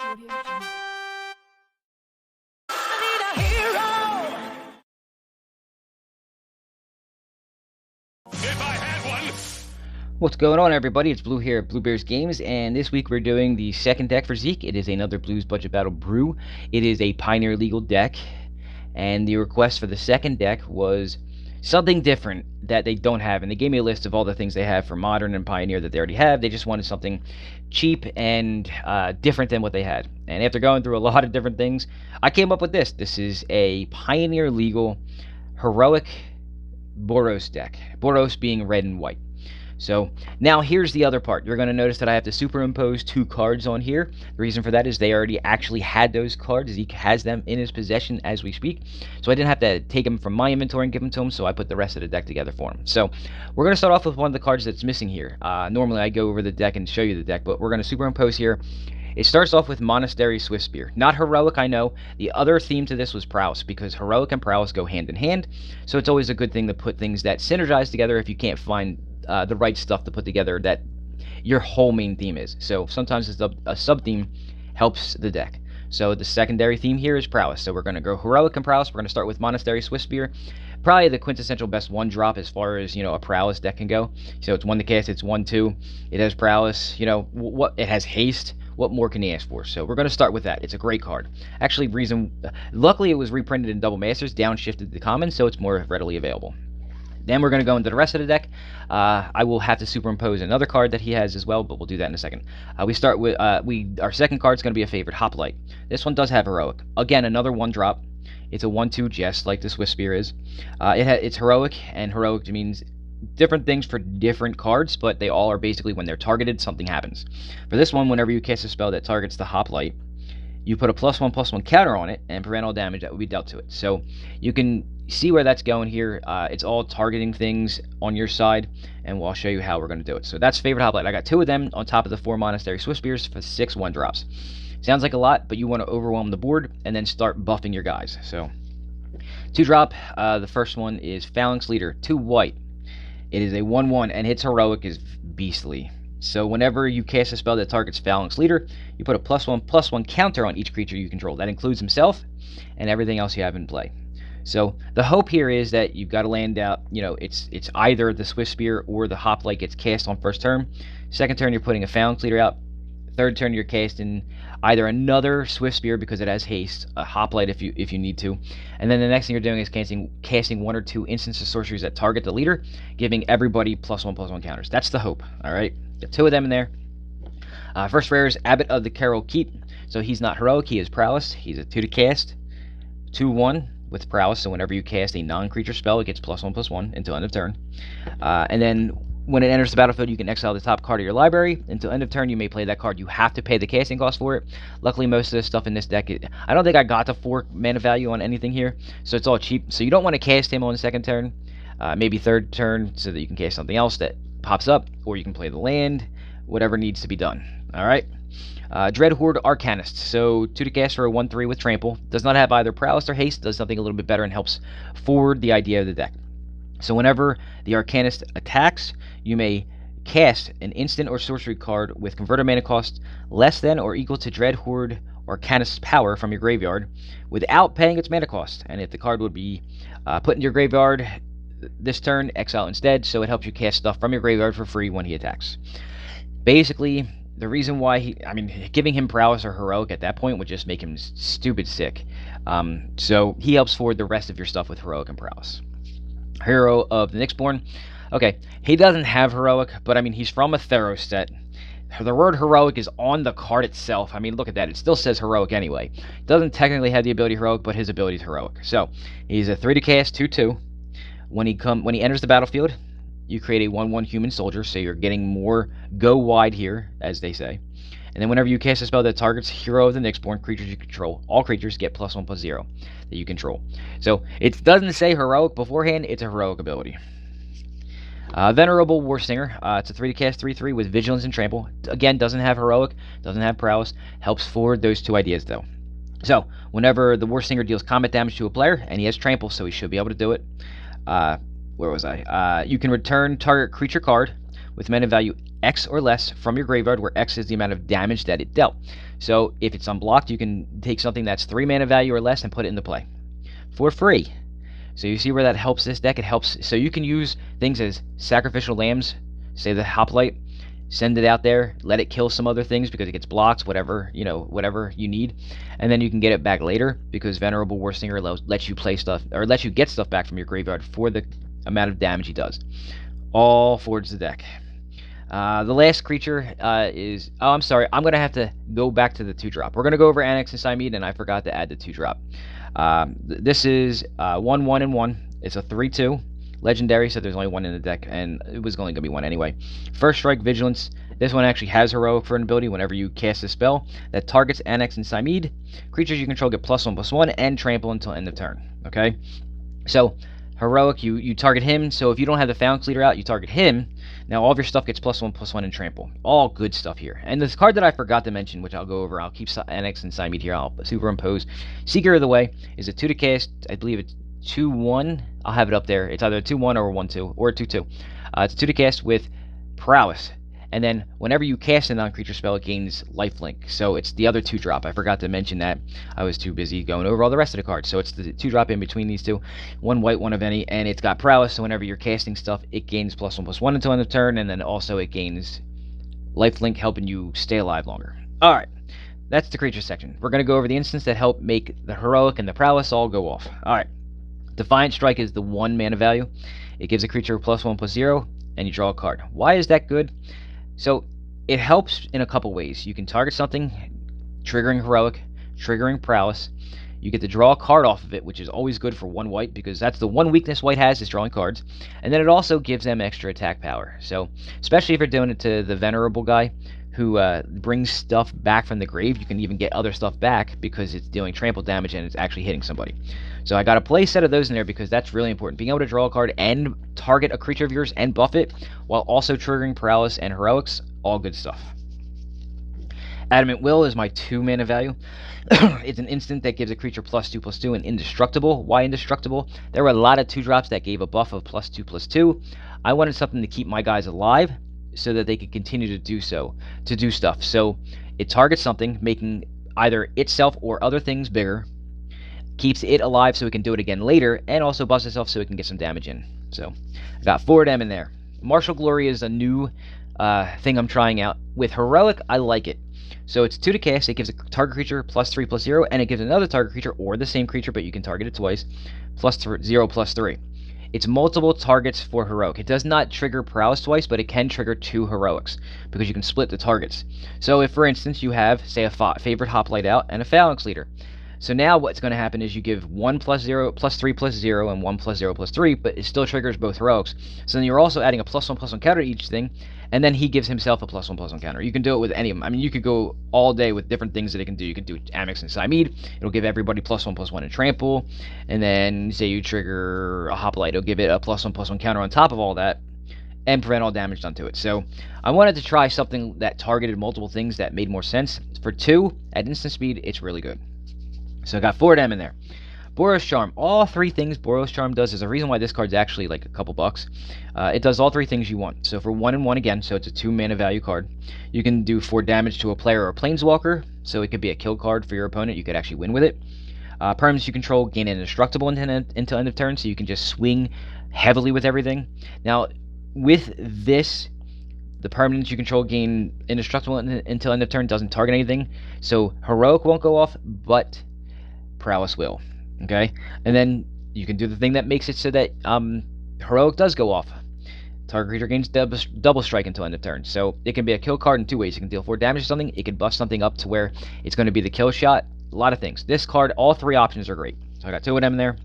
What's going on, everybody? It's Blue here at Blue Bears Games, and this week we're doing the second deck for Zeke. It is another Blues Budget Battle Brew. It is a Pioneer Legal deck, and the request for the second deck was something different that they don't have, and they gave me a list of all the things they have for Modern and Pioneer that they already have. They just wanted something cheap and different than what they had. And after going through a lot of different things, I came up with this. This is a Pioneer Legal Heroic Boros deck. Boros being red and white. So now here's the other part. You're going to notice that I have to superimpose two cards on here. The reason for that is they already actually had those cards. Zeke has them in his possession as we speak. So I didn't have to take them from my inventory and give them to him, so I put the rest of the deck together for him. So we're going to start off with one of the cards that's missing here. Normally I go over the deck and show you the deck, but we're going to superimpose here. It starts off with Monastery Swift Spear. Not Heroic, I know. The other theme to this was Prowess, because Heroic and Prowess go hand in hand. So it's always a good thing to put things that synergize together if you can't find the right stuff to put together that your whole main theme is. So sometimes a sub-theme helps the deck. So the secondary theme here is Prowess. So we're going to go Heroic and Prowess. We're going to start with Monastery Swift Spear. Probably the quintessential best one drop as far as, a Prowess deck can go. So it's 1 to cast, it's 1/2. It has Prowess, what it has haste. What more can you ask for? So we're going to start with that. It's a great card. Actually, luckily it was reprinted in Double Masters, downshifted to common, so it's more readily available. Then we're going to go into the rest of the deck. I will have to superimpose another card that he has as well, but we'll do that in a second. We start with our second card is going to be a favorite, Hoplite. This one does have Heroic. Again, another one drop. It's a 1/2, just like the Swift Spear is. It's Heroic, and Heroic means different things for different cards, but they all are basically when they're targeted, something happens. For this one, whenever you cast a spell that targets the Hoplite, you put a +1/+1 counter on it and prevent all damage that would be dealt to it. So you can see where that's going here. It's all targeting things on your side, and I'll show you how we're going to do it. So that's favorite Hoplite. I got 2 of them on top of the 4 Monastery Swift Spears for 6 1-drops. Sounds like a lot, but you want to overwhelm the board and then start buffing your guys. So 2-drop. The first one is Phalanx Leader, 2 white. It is a 1/1, and its Heroic is beastly. So whenever you cast a spell that targets Phalanx Leader, you put a +1/+1 counter on each creature you control. That includes himself and everything else you have in play. So the hope here is that you've got to land out, it's either the Swift Spear or the Hoplite gets cast on first turn. Second turn, you're putting a Phalanx Leader out. Third turn, you're casting either another Swift Spear because it has haste, a Hoplite if you need to, and then the next thing you're doing is casting 1 or 2 instants of sorceries that target the leader, giving everybody +1/+1 counters. That's the hope. All right, got 2 of them in there. First rare is Abbot of the Carol Keep. So he's not Heroic, he is Prowess. He's a 2 to cast, 2/1 with Prowess. So whenever you cast a non-creature spell, it gets +1/+1 until end of turn. And then when it enters the battlefield, you can exile the top card of your library. Until end of turn, you may play that card. You have to pay the casting cost for it. Luckily, most of the stuff in this deck, I don't think I got the 4 mana value on anything here, so it's all cheap. So you don't want to cast him on the second turn, maybe third turn, so that you can cast something else that pops up, or you can play the land, whatever needs to be done. All right. Dread Hoard Arcanist. So 2 to cast for a 1/3 with Trample. Does not have either Prowess or Haste. Does something a little bit better and helps forward the idea of the deck. So whenever the Arcanist attacks, you may cast an instant or sorcery card with converted mana cost less than or equal to Dread Hoard Arcanist's power from your graveyard without paying its mana cost. And if the card would be put in your graveyard this turn, exile instead, so it helps you cast stuff from your graveyard for free when he attacks. Basically, the reason why giving him Prowess or Heroic at that point would just make him stupid sick. So he helps forward the rest of your stuff with Heroic and Prowess. Hero of the Nyxborn. Okay, he doesn't have Heroic, but he's from a Theros set. The word Heroic is on the card itself. Look at that. It still says Heroic anyway. Doesn't technically have the ability Heroic, but his ability is Heroic. So he's a 3 to cast, 2/2. When he enters the battlefield, you create a 1/1 human soldier, so you're getting more go wide here, as they say. And then whenever you cast a spell that targets Hero of the Nyxborn creatures you control, all creatures get +1/+0 that you control. So it doesn't say Heroic beforehand, it's a Heroic ability. Venerable Warsinger. It's a 3 to cast, 3/3 with Vigilance and Trample. Again, doesn't have Heroic, doesn't have Prowess. Helps forward those 2 ideas, though. So, whenever the Warsinger deals combat damage to a player, and he has Trample, so he should be able to do it. Where was I? You can return target creature card with mana value X or less from your graveyard, where X is the amount of damage that it dealt. So if it's unblocked, you can take something that's 3 mana value or less and put it into play for free. So you see where that helps this deck? It helps, so you can use things as sacrificial lambs, say the Hoplite, send it out there, let it kill some other things because it gets blocked, whatever you need, and then you can get it back later because Venerable Warsinger lets you play stuff, or lets you get stuff back from your graveyard for the amount of damage he does. All forwards the deck. The last creature is... Oh, I'm sorry. I'm going to have to go back to the 2-drop. We're going to go over Annex and Simone, and I forgot to add the 2-drop. This is 1/1 and 1. It's a 3/2. Legendary, so there's only 1 in the deck, and it was only going to be 1 anyway. First Strike, Vigilance. This one actually has Heroic for an ability whenever you cast a spell that targets Annex and Simone. Creatures you control get +1/+1 and trample until end of turn. Okay? So, Heroic, you target him, so if you don't have the Phalanx Leader out, you target him. Now all of your stuff gets +1/+1 and trample. All good stuff here. And this card that I forgot to mention, which I'll go over, I'll keep Annex and Simone here, I'll superimpose. Seeker of the Way is a 2 to cast, I believe it's 2/1. I'll have it up there. It's either a 2/1 or a 1/2, or a 2/2. It's a 2 to cast with Prowess. And then whenever you cast a non-creature spell, it gains lifelink. So it's the other 2-drop. I forgot to mention that. I was too busy going over all the rest of the cards. So it's the 2-drop in between these two. 1 white, 1 of any, and it's got Prowess. So whenever you're casting stuff, it gains +1/+1 until end of turn, and then also it gains lifelink, helping you stay alive longer. All right, that's the creature section. We're going to go over the instants that help make the Heroic and the Prowess all go off. All right, Defiant Strike is the 1 mana value. It gives a creature +1/+0, and you draw a card. Why is that good? So, it helps in a couple ways. You can target something, triggering Heroic, triggering Prowess. You get to draw a card off of it, which is always good for 1 white, because that's the one weakness white has, is drawing cards. And then it also gives them extra attack power. So, especially if you're doing it to the Venerable guy, who brings stuff back from the grave, you can even get other stuff back because it's dealing trample damage and it's actually hitting somebody. So I got a play set of those in there because that's really important. Being able to draw a card and target a creature of yours and buff it, while also triggering Prowess and Heroics, all good stuff. Adamant Will is my 2 mana value. It's an instant that gives a creature +2/+2 and indestructible. Why indestructible? There were a lot of 2-drops that gave a buff of +2/+2. I wanted something to keep my guys alive, so that they could continue to do stuff. So it targets something, making either itself or other things bigger, keeps it alive so it can do it again later, and also buffs itself so it can get some damage in. So I got 4 of them in there. Marshal Glory is a new thing I'm trying out. With Heroic, I like it. So it's 2 to cast, it gives a target creature +3/+0, and it gives another target creature, or the same creature, but you can target it twice, +0/+3. It's multiple targets for Heroic. It does not trigger Prowess twice, but it can trigger 2 Heroics, because you can split the targets. So if, for instance, you have, say, a favorite Hoplite out and a Phalanx Leader. So now what's going to happen is you give 1 +3/+0, and 1 +0/+3, but it still triggers both Heroics. So then you're also adding a +1/+1 counter to each thing, and then he gives himself a +1/+1 counter. You can do it with any of them. I mean, you could go all day with different things that it can do. You can do Annex and Simone. It'll give everybody +1/+1 in trample. And then, say you trigger a Hoplite, it'll give it a +1/+1 counter on top of all that, and prevent all damage done to it. So I wanted to try something that targeted multiple things that made more sense. For 2, at instant speed, it's really good. So I got 4 of them in there. Boros Charm. All 3 things Boros Charm does is a reason why this card's actually like a couple bucks. It does all 3 things you want. So for 1 and 1 again, so it's a 2 mana value card. You can do 4 damage to a player or a planeswalker. So it could be a kill card for your opponent. You could actually win with it. Permanents you control gain indestructible until end of turn, so you can just swing heavily with everything. Now, with this, the permanents you control gain indestructible until end of turn, doesn't target anything. So Heroic won't go off, but Prowess will. Okay? And then you can do the thing that makes it so that Heroic does go off. Target creature gains double strike until end of turn. So it can be a kill card in 2 ways. It can deal 4 damage to something. It can buff something up to where it's going to be the kill shot. A lot of things. This card, all 3 options are great. So I got 2 of them in there.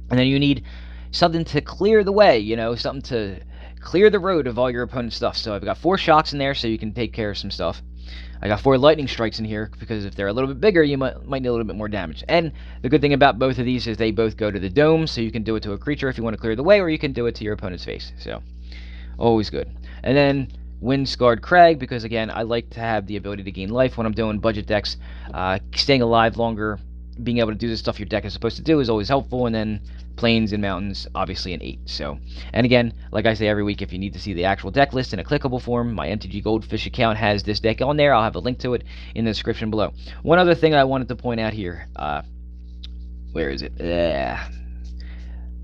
And then you need something to clear the way, something to clear the road of all your opponent's stuff. So I've got 4 shocks in there so you can take care of some stuff. I got 4 lightning strikes in here because if they're a little bit bigger, you might need a little bit more damage. And the good thing about both of these is they both go to the dome, so you can do it to a creature if you want to clear the way, or you can do it to your opponent's face. So, always good. And then Windscarred Crag, because again, I like to have the ability to gain life when I'm doing budget decks. Staying alive longer, being able to do the stuff your deck is supposed to do is always helpful, and then plains and mountains, obviously an 8. So, and again, like I say every week, if you need to see the actual deck list in a clickable form, my MTG Goldfish account has this deck on there. I'll have a link to it in the description below. One other thing I wanted to point out here. Where is it?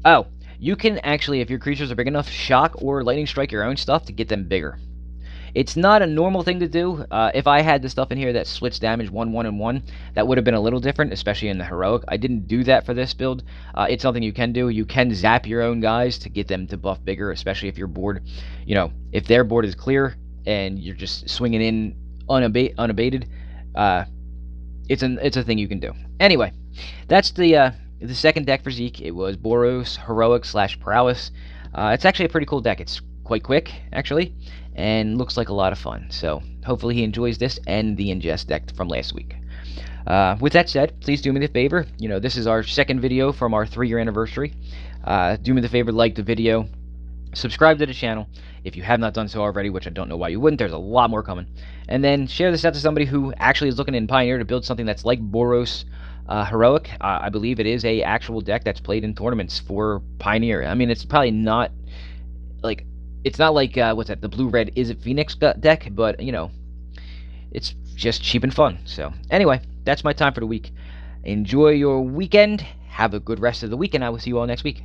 Oh, you can actually, if your creatures are big enough, shock or lightning strike your own stuff to get them bigger. It's not a normal thing to do. If I had the stuff in here that splits damage 1, 1, and 1, that would have been a little different, especially in the Heroic. I didn't do that for this build. It's something you can do. You can zap your own guys to get them to buff bigger, especially if your board, if their board is clear and you're just swinging in unabated. It's a thing you can do. Anyway, that's the second deck for Zeke. It was Boros Heroic / Prowess. It's actually a pretty cool deck. It's quite quick, actually, and looks like a lot of fun. So hopefully he enjoys this and the ingest deck from last week. With that said, please do me the favor. This is our second video from our 3-year anniversary. Do me the favor, like the video, subscribe to the channel if you have not done so already, which I don't know why you wouldn't. There's a lot more coming. And then share this out to somebody who actually is looking in Pioneer to build something that's like Boros Heroic. I believe it is a actual deck that's played in tournaments for Pioneer. I mean, it's probably not like, it's not like what's that, the blue-red Is It Phoenix deck, but it's just cheap and fun. So anyway, that's my time for the week. Enjoy your weekend. Have a good rest of the week, and I will see you all next week.